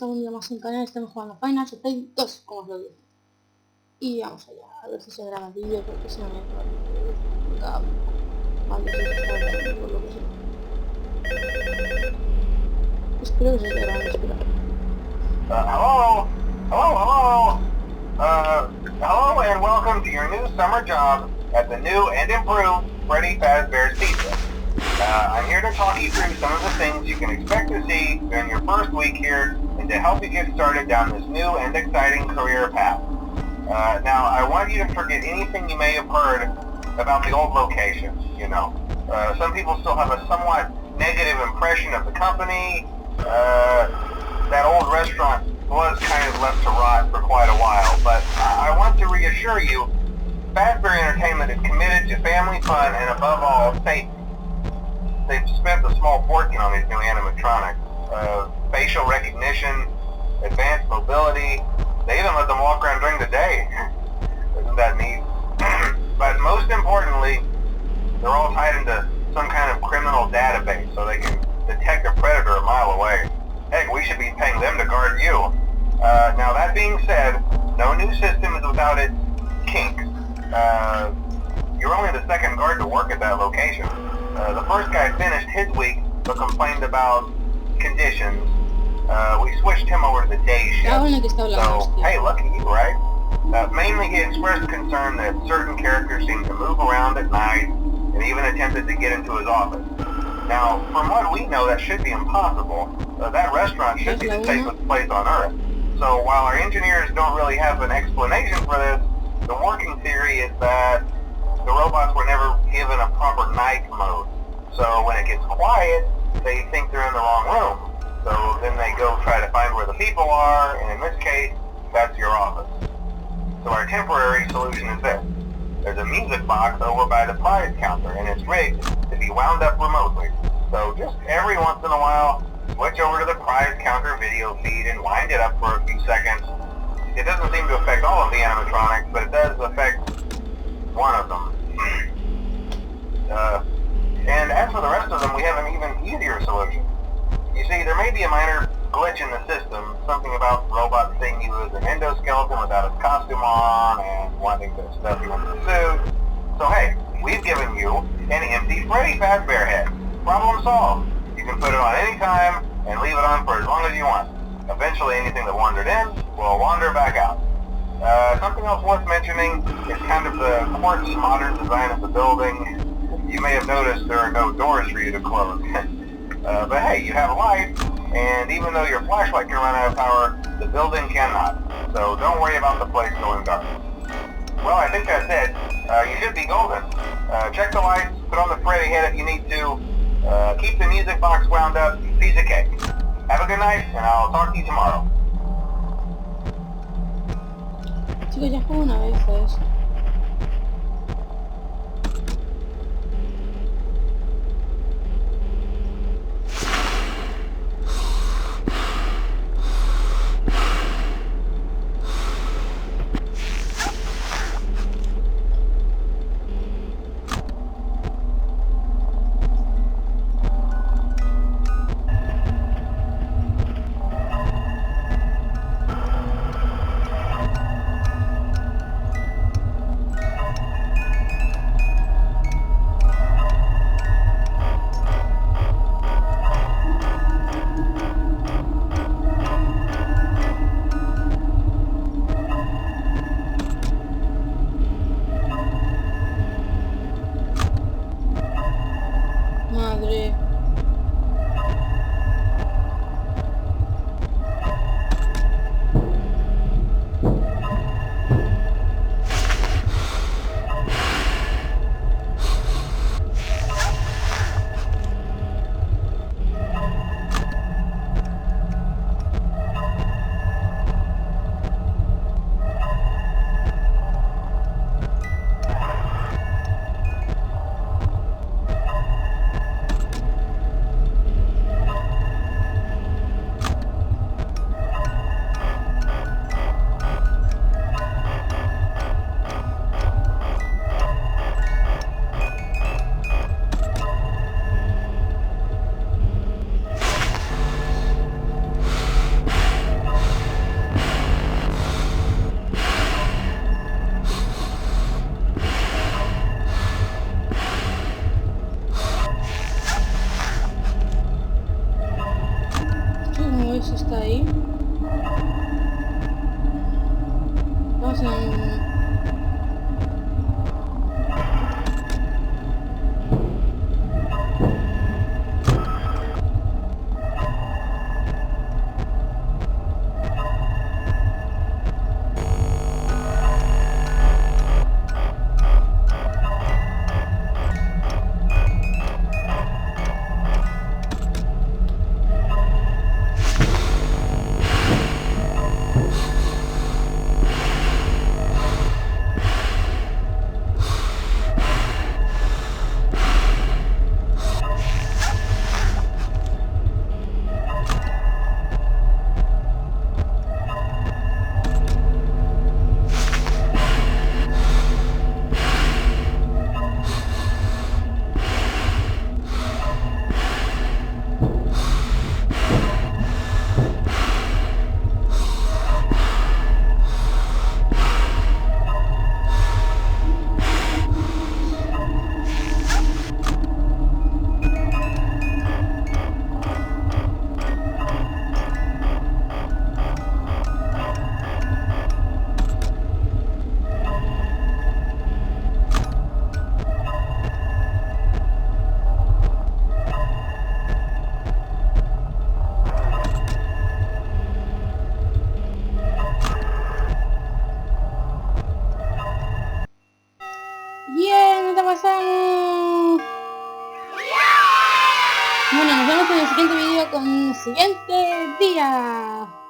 estamos un día más en canal, estamos jugando Final Fantasy 2, como os lo dije. Y vamos allá, a ver si se graba el vídeo, porque si no me cable. Vale, si por lo que sea. Espero que se esté grabando, espera. Hello and welcome to your new summer job at the new and improved Freddy Fazbear's Pizza. I'm here to talk you through some of the things you can expect to see during your first week here and to help you get started down this new and exciting career path. Now, I want you to forget anything you may have heard about the old location, you know. Some people still have a somewhat negative impression of the company. That old restaurant was kind of left to rot for quite a while, but I want to reassure you, Fazbear Entertainment is committed to family fun and above all, safety. They've spent a small fortune on these new animatronics. Facial recognition, advanced mobility, they even let them walk around during the day. Isn't that neat? But most importantly, they're all tied into some kind of criminal database so they can detect a predator a mile away. Heck, we should be paying them to guard you. Now that being said, no new system is without its kinks. You're only the second guard to work at that location. The first guy finished his week but complained about conditions. We switched him over to the day shift. So, hey, lucky you, right? Mainly he expressed concern that certain characters seemed to move around at night and even attempted to get into his office. Now, from what we know, that should be impossible. That restaurant should be the safest place on Earth. So while our engineers don't really have an explanation for this, the working theory is that the robots were never given a proper night mode. So when it gets quiet, they think they're in the wrong room. So then they go try to find where the people are, and in this case, that's your office. So our temporary solution is this. There's a music box over by the prize counter, and it's rigged to be wound up remotely. So just every once in a while, switch over to the prize counter video feed and wind it up for a few seconds. It doesn't seem to affect all of the animatronics, but it does affect one of them. And as for the rest of them, we have an even easier solution. You see, there may be a minor glitch in the system, something about the robot seeing you as an endoskeleton without his costume on and wanting to stuff you into the suit. So hey, we've given you an empty Freddy Fazbear head. Problem solved. You can put it on any time and leave it on for as long as you want. Eventually anything that wandered in will wander back out. Something else worth mentioning is kind of the quartz modern design of the building. You may have noticed there are no doors for you to close. But hey, you have a light, and even though your flashlight can run out of power, the building cannot. So don't worry about the place going dark. Well, I think that's it. You should be golden. Check the lights, put on the Freddy head if you need to. Keep the music box wound up, piece of cake. Have a good night, and I'll talk to you tomorrow. Chicos, ya juego una vez eso. ¡Bien! ¡Lo pasamos! Bueno, nos vemos en el siguiente vídeo con el siguiente día.